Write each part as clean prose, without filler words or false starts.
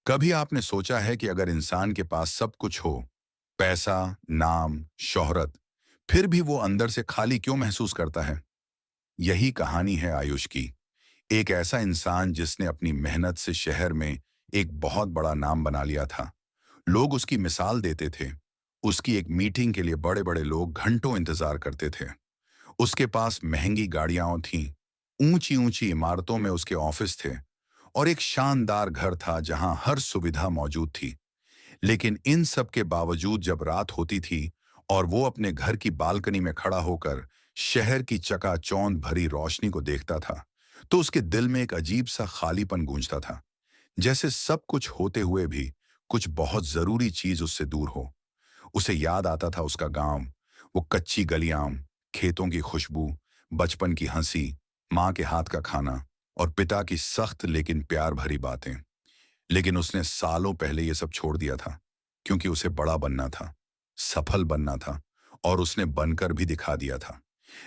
कभी आपने सोचा है कि अगर इंसान के पास सब कुछ हो, पैसा, नाम, शोहरत, फिर भी वो अंदर से खाली क्यों महसूस करता है? यही कहानी है आयुष की। एक ऐसा इंसान जिसने अपनी मेहनत से शहर में एक बहुत बड़ा नाम बना लिया था। लोग उसकी मिसाल देते थे। उसकी एक मीटिंग के लिए बड़े-बड़े लोग घंटों इंतजार करते थे। उसके पास महंगी गाड़ियां थीं, ऊंची-ऊंची इमारतों में उसके ऑफिस थे और एक शानदार घर था जहां हर सुविधा मौजूद थी। लेकिन इन सब के बावजूद जब रात होती थी और वो अपने घर की बालकनी में खड़ा होकर शहर की चकाचौंध भरी रोशनी को देखता था, तो उसके दिल में एक अजीब सा खालीपन गूंजता था। जैसे सब कुछ होते हुए भी कुछ बहुत जरूरी चीज उससे दूर हो। उसे याद आता था उसका गांव, वो कच्ची गलियां, खेतों की खुशबू, बचपन की हंसी, माँ के हाथ का खाना और पिता की सख्त लेकिन प्यार भरी बातें। लेकिन उसने सालों पहले ये सब छोड़ दिया था, क्योंकि उसे बड़ा बनना था, सफल बनना था, और उसने बनकर भी दिखा दिया था।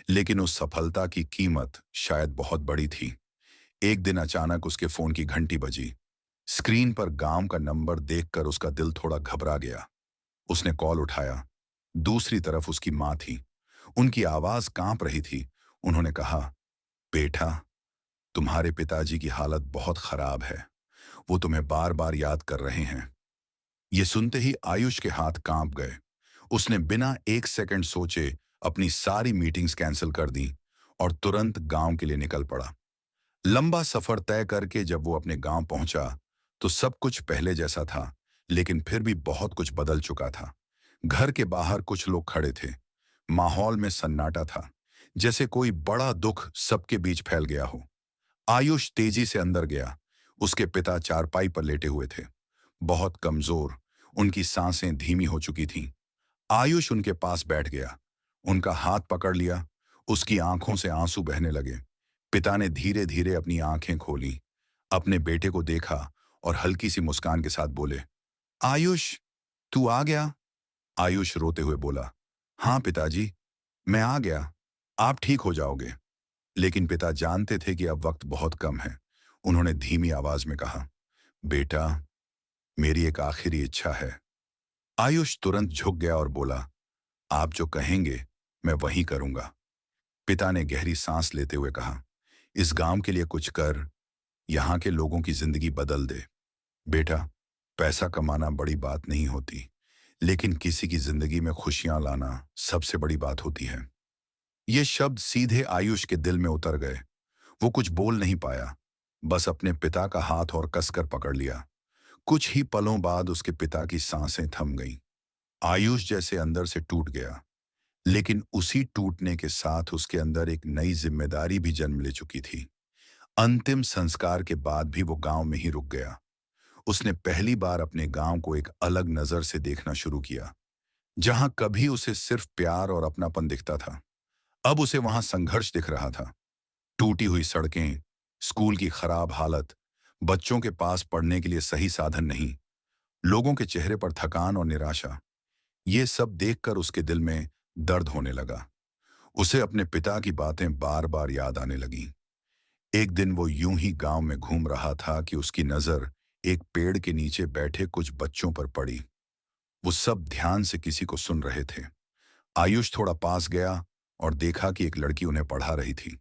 लेकिन उस सफलता की कीमत शायद बहुत बड़ी थी। एक दिन अचानक उसके फोन की घंटी बजी। स्क्रीन पर गांव का नंबर देखकर उसका दिल थोड़ा घबरा गया। उसने कॉल उठाया। दूसरी तरफ उसकी माँ थी। उनकी आवाज कांप रही थी। उन्होंने कहा, बेटा, तुम्हारे पिताजी की हालत बहुत खराब है। वो तुम्हें बार बार याद कर रहे हैं। ये सुनते ही आयुष के हाथ कांप गए। उसने बिना एक सेकंड सोचे अपनी सारी मीटिंग्स कैंसिल कर दी और तुरंत गांव के लिए निकल पड़ा। लंबा सफर तय करके जब वो अपने गांव पहुंचा, तो सब कुछ पहले जैसा था, लेकिन फिर भी बहुत कुछ बदल चुका था। घर के बाहर कुछ लोग खड़े थे। माहौल में सन्नाटा था, जैसे कोई बड़ा दुख सबके बीच फैल गया हो। आयुष तेजी से अंदर गया। उसके पिता चारपाई पर लेटे हुए थे, बहुत कमजोर। उनकी सांसें धीमी हो चुकी थीं। आयुष उनके पास बैठ गया, उनका हाथ पकड़ लिया। उसकी आंखों से आंसू बहने लगे। पिता ने धीरे धीरे अपनी आंखें खोली, अपने बेटे को देखा और हल्की सी मुस्कान के साथ बोले, आयुष, तू आ गया? आयुष रोते हुए बोला, हाँ पिताजी, मैं आ गया। आप ठीक हो जाओगे। लेकिन पिता जानते थे कि अब वक्त बहुत कम है। उन्होंने धीमी आवाज में कहा, बेटा, मेरी एक आखिरी इच्छा है। आयुष तुरंत झुक गया और बोला, आप जो कहेंगे मैं वही करूंगा। पिता ने गहरी सांस लेते हुए कहा, इस गांव के लिए कुछ कर, यहाँ के लोगों की जिंदगी बदल दे। बेटा, पैसा कमाना बड़ी बात नहीं होती, लेकिन किसी की जिंदगी में खुशियां लाना सबसे बड़ी बात होती है। ये शब्द सीधे आयुष के दिल में उतर गए। वो कुछ बोल नहीं पाया, बस अपने पिता का हाथ और कसकर पकड़ लिया। कुछ ही पलों बाद उसके पिता की सांसें थम गईं। आयुष जैसे अंदर से टूट गया। लेकिन उसी टूटने के साथ उसके अंदर एक नई जिम्मेदारी भी जन्म ले चुकी थी। अंतिम संस्कार के बाद भी वो गांव में ही रुक गया। उसने पहली बार अपने गांव को एक अलग नजर से देखना शुरू किया। जहां कभी उसे सिर्फ प्यार और अपनापन दिखता था, अब उसे वहां संघर्ष दिख रहा था। टूटी हुई सड़कें, स्कूल की खराब हालत, बच्चों के पास पढ़ने के लिए सही साधन नहीं, लोगों के चेहरे पर थकान और निराशा। ये सब देखकर उसके दिल में दर्द होने लगा। उसे अपने पिता की बातें बार बार याद आने लगीं। एक दिन वो यूं ही गांव में घूम रहा था कि उसकी नजर एक पेड़ के नीचे बैठे कुछ बच्चों पर पड़ी। वो सब ध्यान से किसी को सुन रहे थे। आयुष थोड़ा पास गया और देखा कि एक लड़की उन्हें पढ़ा रही थी।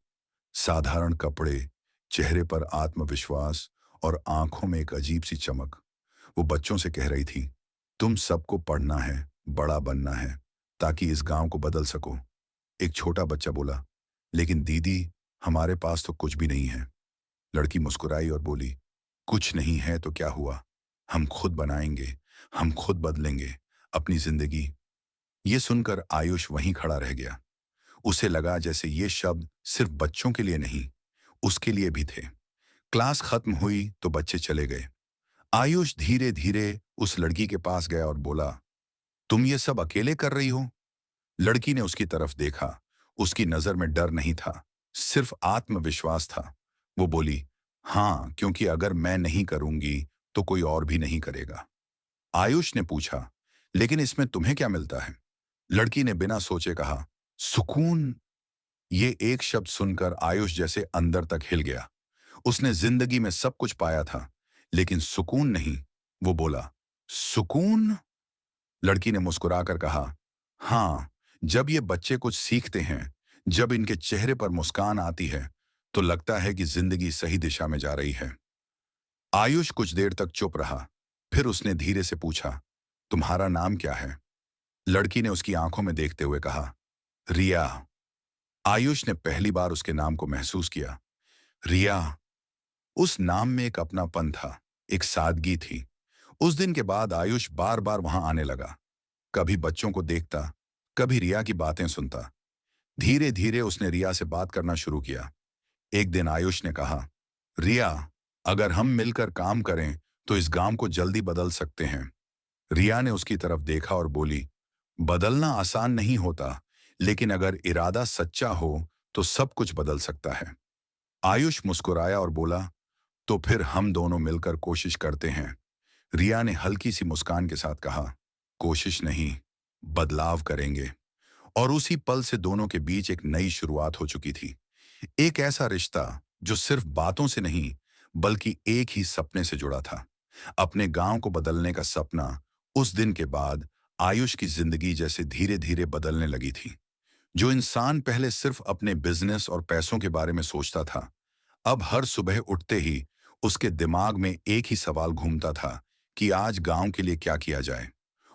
साधारण कपड़े, चेहरे पर आत्मविश्वास और आंखों में एक अजीब सी चमक। वो बच्चों से कह रही थी, तुम सबको पढ़ना है, बड़ा बनना है, ताकि इस गांव को बदल सको। एक छोटा बच्चा बोला, लेकिन दीदी, हमारे पास तो कुछ भी नहीं है। लड़की मुस्कुराई और बोली, कुछ नहीं है तो क्या हुआ, हम खुद बनाएंगे, हम खुद बदलेंगे अपनी जिंदगी। ये सुनकर आयुष वहीं खड़ा रह गया। उसे लगा जैसे ये शब्द सिर्फ बच्चों के लिए नहीं, उसके लिए भी थे। क्लास खत्म हुई तो बच्चे चले गए। आयुष धीरे धीरे उस लड़की के पास गया और बोला, तुम ये सब अकेले कर रही हो? लड़की ने उसकी तरफ देखा। उसकी नजर में डर नहीं था, सिर्फ आत्मविश्वास था। वो बोली, हाँ, क्योंकि अगर मैं नहीं करूंगी तो कोई और भी नहीं करेगा। आयुष ने पूछा, लेकिन इसमें तुम्हें क्या मिलता है? लड़की ने बिना सोचे कहा, सुकून। ये एक शब्द सुनकर आयुष जैसे अंदर तक हिल गया। उसने जिंदगी में सब कुछ पाया था, लेकिन सुकून नहीं। वो बोला, सुकून? लड़की ने मुस्कुराकर कहा, हाँ, जब ये बच्चे कुछ सीखते हैं, जब इनके चेहरे पर मुस्कान आती है, तो लगता है कि जिंदगी सही दिशा में जा रही है। आयुष कुछ देर तक चुप रहा। फिर उसने धीरे से पूछा, तुम्हारा नाम क्या है? लड़की ने उसकी आंखों में देखते हुए कहा, रिया। आयुष ने पहली बार उसके नाम को महसूस किया। रिया। उस नाम में एक अपनापन था, एक सादगी थी। उस दिन के बाद आयुष बार बार वहां आने लगा। कभी बच्चों को देखता, कभी रिया की बातें सुनता। धीरे धीरे उसने रिया से बात करना शुरू किया। एक दिन आयुष ने कहा, रिया, अगर हम मिलकर काम करें तो इस गांव को जल्दी बदल सकते हैं। रिया ने उसकी तरफ देखा और बोली, बदलना आसान नहीं होता, लेकिन अगर इरादा सच्चा हो तो सब कुछ बदल सकता है। आयुष मुस्कुराया और बोला, तो फिर हम दोनों मिलकर कोशिश करते हैं। रिया ने हल्की सी मुस्कान के साथ कहा, कोशिश नहीं, बदलाव करेंगे। और उसी पल से दोनों के बीच एक नई शुरुआत हो चुकी थी। एक ऐसा रिश्ता जो सिर्फ बातों से नहीं, बल्कि एक ही सपने से जुड़ा था, अपने गांव को बदलने का सपना। उस दिन के बाद आयुष की जिंदगी जैसे धीरे धीरे बदलने लगी थी। जो इंसान पहले सिर्फ अपने बिजनेस और पैसों के बारे में सोचता था, अब हर सुबह उठते ही उसके दिमाग में एक ही सवाल घूमता था कि आज गांव के लिए क्या किया जाए।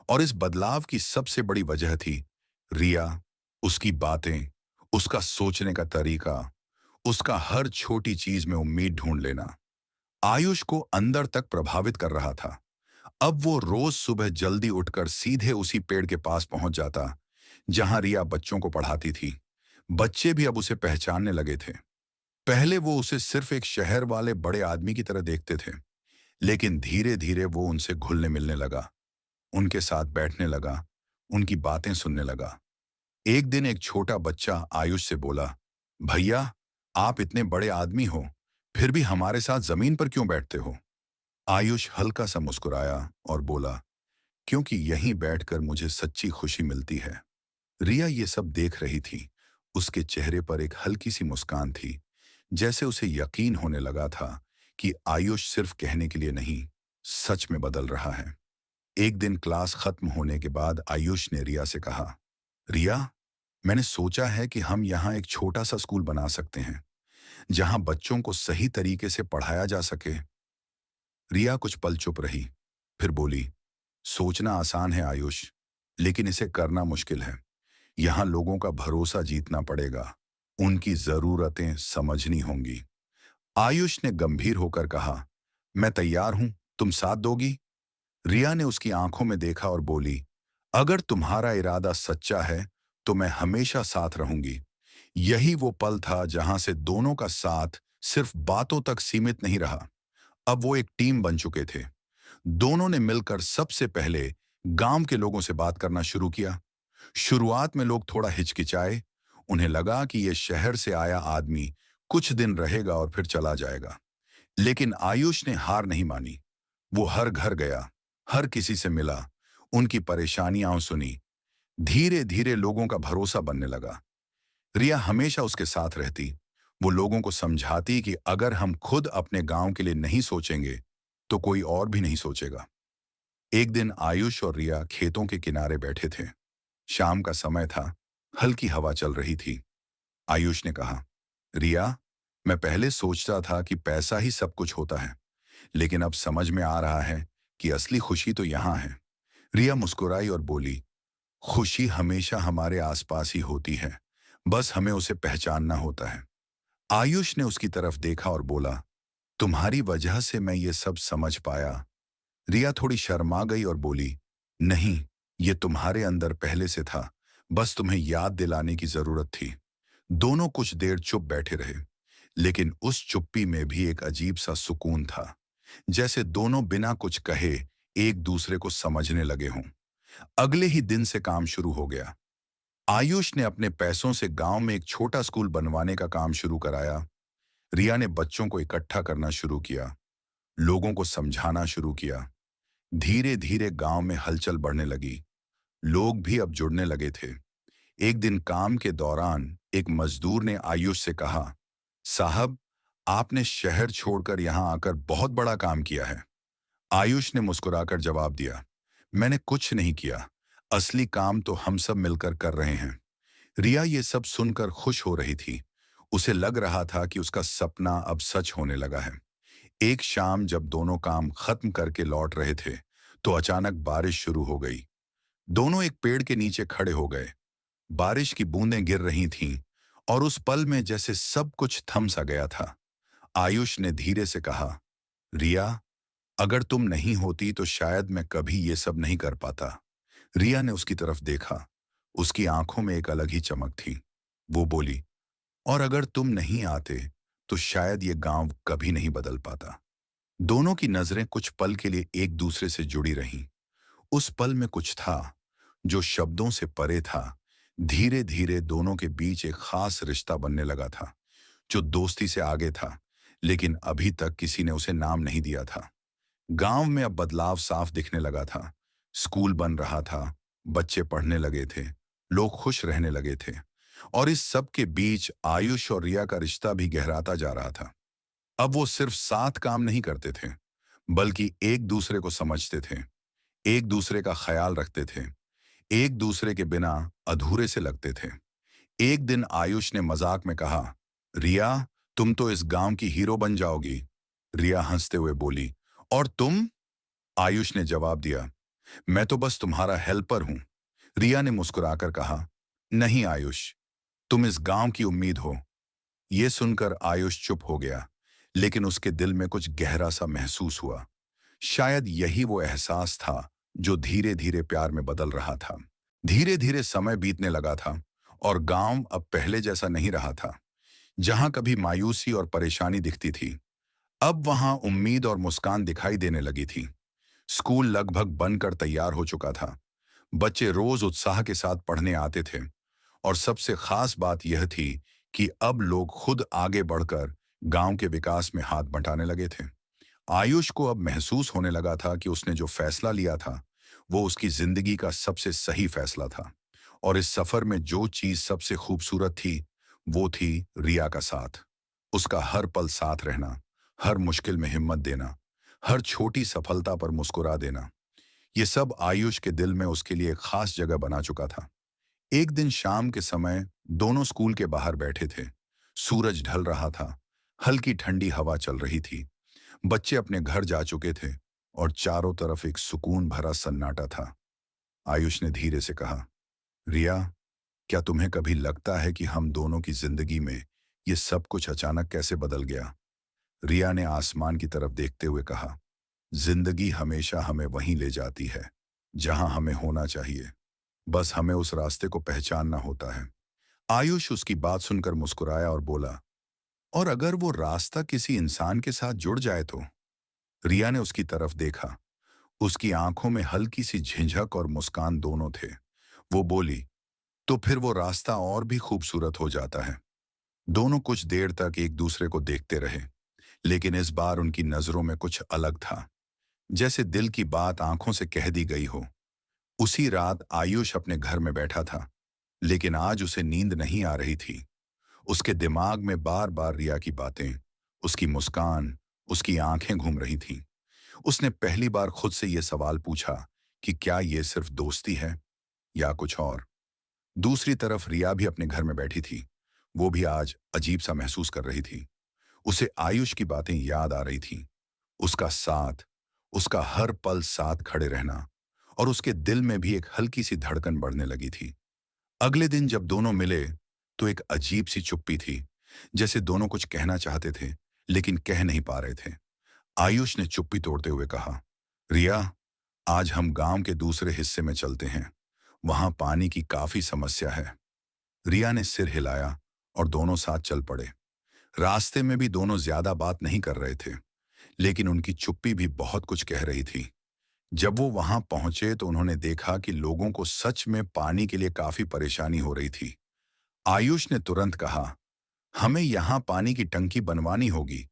और इस बदलाव की सबसे बड़ी वजह थी रिया, उसकी बातें, उसका सोचने का तरीका, उसका हर छोटी चीज में उम्मीद ढूंढ लेना आयुष को अंदर तक प्रभावित कर रहा था। अब वो रोज सुबह जल्दी उठकर सीधे उसी पेड़ के पास पहुंच जाता जहां रिया बच्चों को पढ़ाती थी। बच्चे भी अब उसे पहचानने लगे थे। पहले वो उसे सिर्फ एक शहर वाले बड़े आदमी की तरह देखते थे, लेकिन धीरे धीरे वो उनसे घुलने मिलने लगा, उनके साथ बैठने लगा, उनकी बातें सुनने लगा। एक दिन एक छोटा बच्चा आयुष से बोला, भैया, आप इतने बड़े आदमी हो, फिर भी हमारे साथ जमीन पर क्यों बैठते हो? आयुष हल्का सा मुस्कुराया और बोला, क्योंकि यहीं बैठकर मुझे सच्ची खुशी मिलती है। रिया ये सब देख रही थी। उसके चेहरे पर एक हल्की सी मुस्कान थी, जैसे उसे यकीन होने लगा था कि आयुष सिर्फ कहने के लिए नहीं, सच में बदल रहा है। एक दिन क्लास खत्म होने के बाद आयुष ने रिया से कहा, रिया, मैंने सोचा है कि हम यहाँ एक छोटा सा स्कूल बना सकते हैं, जहाँ बच्चों को सही तरीके से पढ़ाया जा सके। रिया कुछ पल चुप रही, फिर बोली, सोचना आसान है आयुष, लेकिन इसे करना मुश्किल है। यहाँ लोगों का भरोसा जीतना पड़ेगा, उनकी जरूरतें समझनी होंगी। आयुष ने गंभीर होकर कहा, मैं तैयार हूं, तुम साथ दोगी? रिया ने उसकी आंखों में देखा और बोली, अगर तुम्हारा इरादा सच्चा है तो मैं हमेशा साथ रहूंगी। यही वो पल था जहां से दोनों का साथ सिर्फ बातों तक सीमित नहीं रहा, अब वो एक टीम बन चुके थे। दोनों ने मिलकर सबसे पहले गांव के लोगों से बात करना शुरू किया। शुरुआत में लोग थोड़ा हिचकिचाए, उन्हें लगा कि ये शहर से आया आदमी कुछ दिन रहेगा और फिर चला जाएगा। लेकिन आयुष ने हार नहीं मानी। वो हर घर गया, हर किसी से मिला, उनकी परेशानियां सुनी। धीरे धीरे लोगों का भरोसा बनने लगा। रिया हमेशा उसके साथ रहती। वो लोगों को समझाती कि अगर हम खुद अपने गांव के लिए नहीं सोचेंगे तो कोई और भी नहीं सोचेगा। एक दिन आयुष और रिया खेतों के किनारे बैठे थे। शाम का समय था, हल्की हवा चल रही थी। आयुष ने कहा, रिया, मैं पहले सोचता था कि पैसा ही सब कुछ होता है, लेकिन अब समझ में आ रहा है कि असली खुशी तो यहाँ है। रिया मुस्कुराई और बोली, खुशी हमेशा हमारे आसपास ही होती है, बस हमें उसे पहचानना होता है। आयुष ने उसकी तरफ देखा और बोला, तुम्हारी वजह से मैं ये सब समझ पाया। रिया थोड़ी शर्मा गई और बोली, नहीं, ये तुम्हारे अंदर पहले से था, बस तुम्हें याद दिलाने की जरूरत थी। दोनों कुछ देर चुप बैठे रहे, लेकिन उस चुप्पी में भी एक अजीब सा सुकून था, जैसे दोनों बिना कुछ कहे एक दूसरे को समझने लगे हों। अगले ही दिन से काम शुरू हो गया। आयुष ने अपने पैसों से गांव में एक छोटा स्कूल बनवाने का काम शुरू कराया। रिया ने बच्चों को इकट्ठा करना शुरू किया, लोगों को समझाना शुरू किया। धीरे धीरे गांव में हलचल बढ़ने लगी, लोग भी अब जुड़ने लगे थे। एक दिन काम के दौरान एक मजदूर ने आयुष से कहा, साहब, आपने शहर छोड़कर यहां आकर बहुत बड़ा काम किया है। आयुष ने मुस्कुराकर जवाब दिया, मैंने कुछ नहीं किया। असली काम तो हम सब मिलकर कर रहे हैं। रिया ये सब सुनकर खुश हो रही थी। उसे लग रहा था कि उसका सपना अब सच होने लगा है। एक शाम जब दोनों काम खत्म करके लौट रहे थे, तो अचानक बारिश शुरू हो गई। दोनों एक पेड़ के नीचे खड़े हो गए। बारिश की बूंदें गिर रही थीं और उस पल में जैसे सब कुछ थम सा गया था। आयुष ने धीरे से कहा, रिया, अगर तुम नहीं होती तो शायद मैं कभी ये सब नहीं कर पाता। रिया ने उसकी तरफ देखा। उसकी आंखों में एक अलग ही चमक थी। वो बोली, और अगर तुम नहीं आते तो शायद ये गांव कभी नहीं बदल पाता। दोनों की नजरें कुछ पल के लिए एक दूसरे से जुड़ी रहीं। उस पल में कुछ था जो शब्दों से परे था। धीरे धीरे दोनों के बीच एक खास रिश्ता बनने लगा था, जो दोस्ती से आगे था, लेकिन अभी तक किसी ने उसे नाम नहीं दिया था। गांव में अब बदलाव साफ दिखने लगा था। स्कूल बन रहा था, बच्चे पढ़ने लगे थे, लोग खुश रहने लगे थे, और इस सब के बीच आयुष और रिया का रिश्ता भी गहराता जा रहा था। अब वो सिर्फ साथ काम नहीं करते थे, बल्कि एक दूसरे को समझते थे, एक दूसरे का ख्याल रखते थे, एक दूसरे के बिना अधूरे से लगते थे। एक दिन आयुष ने मजाक में कहा, रिया, तुम तो इस गांव की हीरो बन जाओगी। रिया हंसते हुए बोली, और तुम? आयुष ने जवाब दिया, मैं तो बस तुम्हारा हेल्पर हूं। रिया ने मुस्कुराकर कहा, नहीं आयुष, तुम इस गांव की उम्मीद हो। ये सुनकर आयुष चुप हो गया, लेकिन उसके दिल में कुछ गहरा सा महसूस हुआ। शायद यही वो एहसास था जो धीरे धीरे प्यार में बदल रहा था। धीरे धीरे समय बीतने लगा था और गांव अब पहले जैसा नहीं रहा था। जहां कभी मायूसी और परेशानी दिखती थी, अब वहां उम्मीद और मुस्कान दिखाई देने लगी थी। स्कूल लगभग बनकर तैयार हो चुका था। बच्चे रोज उत्साह के साथ पढ़ने आते थे, और सबसे खास बात यह थी कि अब लोग खुद आगे बढ़कर गांव के विकास में हाथ बंटाने लगे थे। आयुष को अब महसूस होने लगा था कि उसने जो फैसला लिया था, वो उसकी जिंदगी का सबसे सही फैसला था। और इस सफर में जो चीज सबसे खूबसूरत थी, वो थी रिया का साथ। उसका हर पल साथ रहना, हर मुश्किल में हिम्मत देना, हर छोटी सफलता पर मुस्कुरा देना। ये सब आयुष के दिल में उसके लिए एक खास जगह बना चुका था। एक दिन शाम के समय दोनों स्कूल के बाहर बैठे थे। सूरज ढल रहा था, हल्की ठंडी हवा चल रही थी। बच्चे अपने घर जा चुके थे और चारों तरफ एक सुकून भरा सन्नाटा था। आयुष ने धीरे से कहा, रिया, क्या तुम्हें कभी लगता है कि हम दोनों की जिंदगी में ये सब कुछ अचानक कैसे बदल गया? रिया ने आसमान की तरफ देखते हुए कहा, जिंदगी हमेशा हमें वहीं ले जाती है जहां हमें होना चाहिए। बस हमें उस रास्ते को पहचानना होता है। आयुष उसकी बात सुनकर मुस्कुराया और बोला, और अगर वो रास्ता किसी इंसान के साथ जुड़ जाए तो? रिया ने उसकी तरफ देखा। उसकी आंखों में हल्की सी झिझक और मुस्कान दोनों थे। वो बोली, तो फिर वो रास्ता और भी खूबसूरत हो जाता है। दोनों कुछ देर तक एक दूसरे को देखते रहे, लेकिन इस बार उनकी नजरों में कुछ अलग था, जैसे दिल की बात आंखों से कह दी गई हो। उसी रात आयुष अपने घर में बैठा था, लेकिन आज उसे नींद नहीं आ रही थी। उसके दिमाग में बार बार रिया की बातें, उसकी मुस्कान, उसकी आंखें घूम रही थीं। उसने पहली बार खुद से यह सवाल पूछा कि क्या यह सिर्फ दोस्ती है या कुछ और। दूसरी तरफ रिया भी अपने घर में बैठी थी। वो भी आज अजीब सा महसूस कर रही थी। उसे आयुष की बातें याद आ रही थीं, उसका साथ, उसका हर पल साथ खड़े रहना, और उसके दिल में भी एक हल्की सी धड़कन बढ़ने लगी थी। अगले दिन जब दोनों मिले, तो एक अजीब सी चुप्पी थी, जैसे दोनों कुछ कहना चाहते थे लेकिन कह नहीं पा रहे थे। आयुष ने चुप्पी तोड़ते हुए कहा, रिया, आज हम गांव के दूसरे हिस्से में चलते हैं। वहां पानी की काफी समस्या है। रिया ने सिर हिलाया और दोनों साथ चल पड़े। रास्ते में भी दोनों ज्यादा बात नहीं कर रहे थे, लेकिन उनकी चुप्पी भी बहुत कुछ कह रही थी। जब वो वहां पहुंचे तो उन्होंने देखा कि लोगों को सच में पानी के लिए काफी परेशानी हो रही थी। आयुष ने तुरंत कहा, हमें यहाँ पानी की टंकी बनवानी होगी।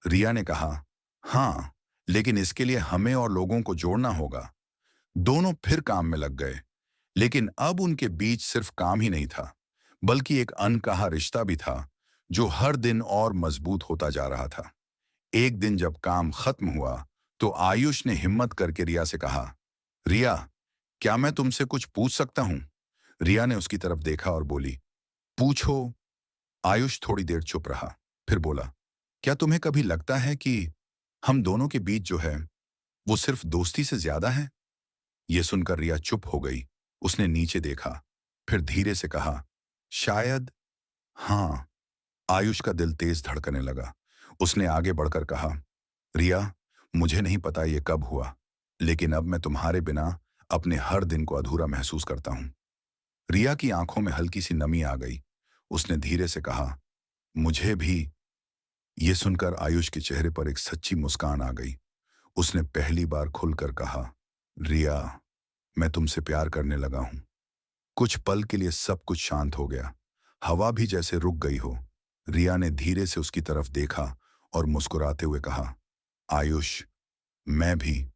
रिया ने कहा, हाँ, लेकिन इसके लिए हमें और लोगों को जोड़ना होगा। दोनों फिर काम में लग गए, लेकिन अब उनके बीच सिर्फ काम ही नहीं था, बल्कि एक अनकहा रिश्ता भी था, जो हर दिन और मजबूत होता जा रहा था। एक दिन जब काम खत्म हुआ, तो आयुष ने हिम्मत करके रिया से कहा, रिया, क्या मैं तुमसे कुछ पूछ सकता हूं? रिया ने उसकी तरफ देखा और बोली, पूछो। आयुष थोड़ी देर चुप रहा, फिर बोला, क्या तुम्हें कभी लगता है कि हम दोनों के बीच जो है वो सिर्फ दोस्ती से ज्यादा है? यह सुनकर रिया चुप हो गई। उसने नीचे देखा, फिर धीरे से कहा, शायद। हाँ। आयुष का दिल तेज धड़कने लगा। उसने आगे बढ़कर कहा, रिया, मुझे नहीं पता ये कब हुआ, लेकिन अब मैं तुम्हारे बिना अपने हर दिन को अधूरा महसूस करता हूं। रिया की आंखों में हल्की सी नमी आ गई। उसने धीरे से कहा, मुझे भी। ये सुनकर आयुष के चेहरे पर एक सच्ची मुस्कान आ गई। उसने पहली बार खुलकर कहा, रिया, मैं तुमसे प्यार करने लगा हूं। कुछ पल के लिए सब कुछ शांत हो गया। हवा भी जैसे रुक गई हो। रिया ने धीरे से उसकी तरफ देखा और मुस्कुराते हुए कहा, आयुष, मैं भी।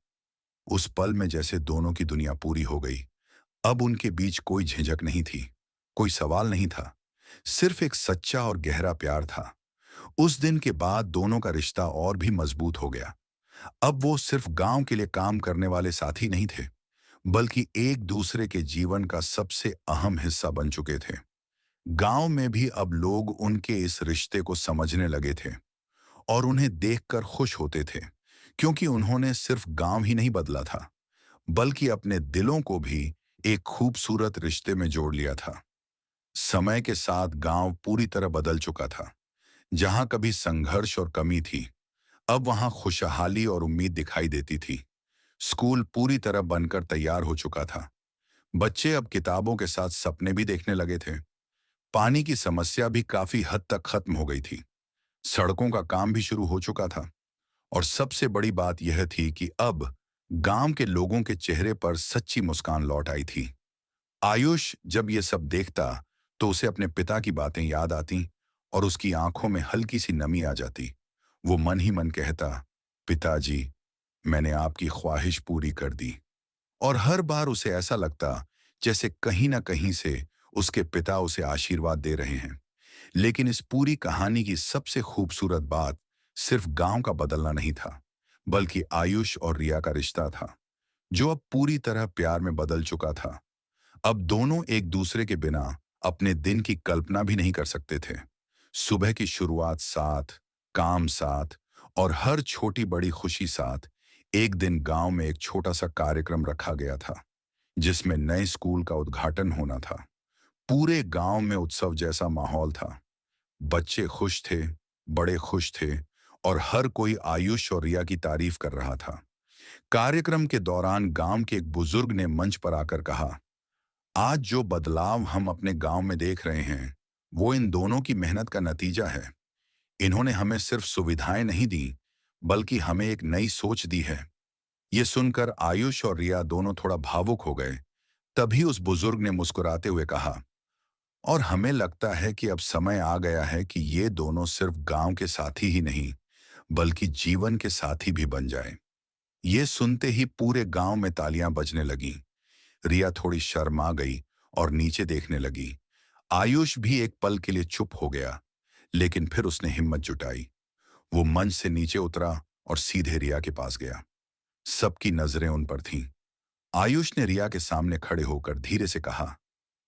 उस पल में जैसे दोनों की दुनिया पूरी हो गई। अब उनके बीच कोई झिझक नहीं थी, कोई सवाल नहीं था, सिर्फ एक सच्चा और गहरा प्यार था। उस दिन के बाद दोनों का रिश्ता और भी मजबूत हो गया। अब वो सिर्फ गांव के लिए काम करने वाले साथी नहीं थे, बल्कि एक दूसरे के जीवन का सबसे अहम हिस्सा बन चुके थे। गांव में भी अब लोग उनके इस रिश्ते को समझने लगे थे और उन्हें देखकर खुश होते थे, क्योंकि उन्होंने सिर्फ गांव ही नहीं बदला था, बल्कि अपने दिलों को भी एक खूबसूरत रिश्ते में जोड़ लिया था। समय के साथ गांव पूरी तरह बदल चुका था। जहां कभी संघर्ष और कमी थी, अब वहां खुशहाली और उम्मीद दिखाई देती थी। स्कूल पूरी तरह बनकर तैयार हो चुका था। बच्चे अब किताबों के साथ सपने भी देखने लगे थे। पानी की समस्या भी काफी हद तक खत्म हो गई थी। सड़कों का काम भी शुरू हो चुका था। और सबसे बड़ी बात यह थी कि अब गांव के लोगों के चेहरे पर सच्ची मुस्कान लौट आई थी। आयुष जब ये सब देखता तो उसे अपने पिता की बातें याद आती और उसकी आंखों में हल्की सी नमी आ जाती। वो मन ही मन कहता, पिताजी, मैंने आपकी ख्वाहिश पूरी कर दी। और हर बार उसे ऐसा लगता जैसे कहीं ना कहीं से उसके पिता उसे आशीर्वाद दे रहे हैं। लेकिन इस पूरी कहानी की सबसे खूबसूरत बात सिर्फ गांव का बदलना नहीं था, बल्कि आयुष और रिया का रिश्ता था, जो अब पूरी तरह प्यार में बदल चुका था। अब दोनों एक दूसरे के बिना अपने दिन की कल्पना भी नहीं कर सकते थे। सुबह की शुरुआत साथ, काम साथ और हर छोटी बड़ी खुशी साथ। एक दिन गांव में एक छोटा सा कार्यक्रम रखा गया था, जिसमें नए स्कूल का उद्घाटन होना था। पूरे गांव में उत्सव जैसा माहौल था। बच्चे खुश थे, बड़े खुश थे और हर कोई आयुष और रिया की तारीफ कर रहा था। कार्यक्रम के दौरान गांव के एक बुजुर्ग ने मंच पर आकर कहा, आज जो बदलाव हम अपने गांव में देख रहे हैं, वो इन दोनों की मेहनत का नतीजा है। इन्होंने हमें सिर्फ सुविधाएं नहीं दी, बल्कि हमें एक नई सोच दी है। ये सुनकर आयुष और रिया दोनों थोड़ा भावुक हो गए। तभी उस बुजुर्ग ने मुस्कुराते हुए कहा, और हमें लगता है कि अब समय आ गया है कि ये दोनों सिर्फ गांव के साथी ही नहीं, बल्कि जीवन के साथी भी बन जाएं। ये सुनते ही पूरे गांव में तालियां बजने लगीं। रिया थोड़ी शर्मा गई और नीचे देखने लगी। आयुष भी एक पल के लिए चुप हो गया, लेकिन फिर उसने हिम्मत जुटाई। वो मंच से नीचे उतरा और सीधे रिया के पास गया। सबकी नजरें उन पर थीं। आयुष ने रिया के सामने खड़े होकर धीरे से कहा,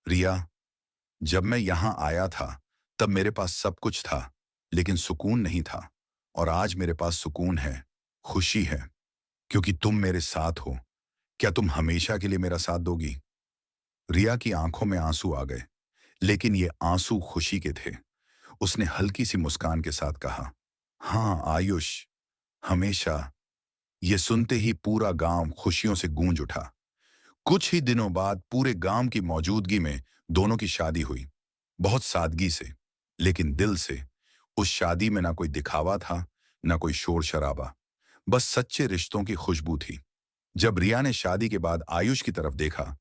रिया, जब मैं यहां आया था तब मेरे पास सब कुछ था, लेकिन सुकून नहीं था। और आज मेरे पास सुकून है, खुशी है, क्योंकि तुम मेरे साथ हो। क्या तुम हमेशा के लिए मेरा साथ दोगी? रिया की आंखों में आंसू आ गए, लेकिन ये आंसू खुशी के थे। उसने हल्की सी मुस्कान के साथ कहा, हाँ आयुष, हमेशा। ये सुनते ही पूरा गांव खुशियों से गूंज उठा। कुछ ही दिनों बाद पूरे गांव की मौजूदगी में दोनों की शादी हुई। बहुत सादगी से, लेकिन दिल से। उस शादी में ना कोई दिखावा था, ना कोई शोर शराबा, बस सच्चे रिश्तों की खुशबू थी। जब रिया ने शादी के बाद आयुष की तरफ देखा,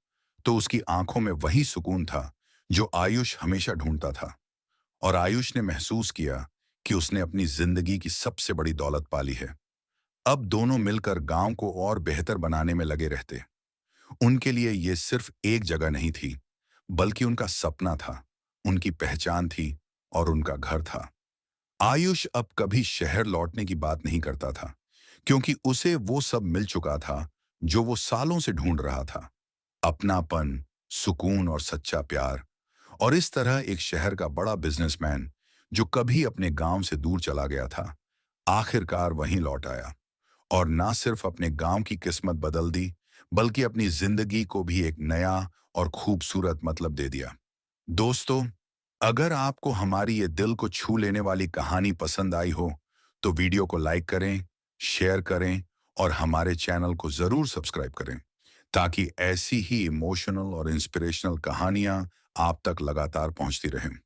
तो उसकी आंखों में वही सुकून था जो आयुष हमेशा ढूंढता था। और आयुष ने महसूस किया कि उसने अपनी जिंदगी की सबसे बड़ी दौलत पाली है। अब दोनों मिलकर गांव को और बेहतर बनाने में लगे रहते। उनके लिए ये सिर्फ एक जगह नहीं थी, बल्कि उनका सपना था, उनकी पहचान थी और उनका घर था। आयुष अब कभी शहर लौटने की बात नहीं करता था, क्योंकि उसे वो सब मिल चुका था जो वो सालों से ढूंढ रहा था। अपनापन, सुकून और सच्चा प्यार। और इस तरह एक शहर का बड़ा बिजनेसमैन जो कभी अपने गांव से दूर चला गया था, आखिरकार वहीं लौट आया और ना सिर्फ अपने गांव की किस्मत बदल दी, बल्कि अपनी जिंदगी को भी एक नया और खूबसूरत मतलब दे दिया। दोस्तों, अगर आपको हमारी ये दिल को छू लेने वाली कहानी पसंद आई हो, तो वीडियो को लाइक करें, शेयर करें और हमारे चैनल को जरूर सब्सक्राइब करें, ताकि ऐसी ही इमोशनल और इंस्पिरेशनल कहानियां आप तक लगातार पहुंचती रहें।